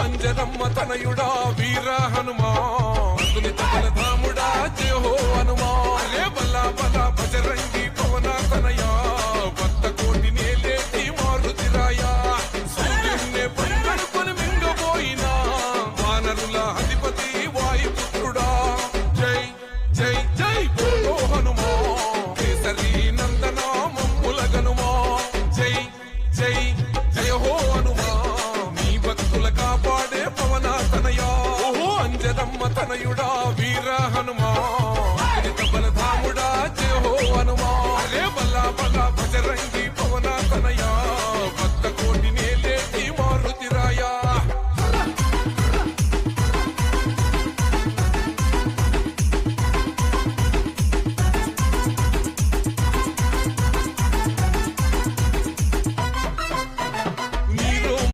అంజనమ్మ తనయుడా వీర హనుమా తగల ధాముడా జయ హో హనుమా రే బల్లా బలా బజరంగి పవన తనయా భక్త కోటి నేలేటి మారుతిరాయా సూర్యున్నే పంగడుకొని మింగబోయినా వానరుల అధిపతి వాయుపుత్రుడా జై జై జై బోలో హనుమా కేసరి నందన మమ్ముల గనుమా జై జై జయ హో హనుమా మీ భక్తుల కాపాడే పవన తనయా ఓహో అంజనమ్మ తనయుడా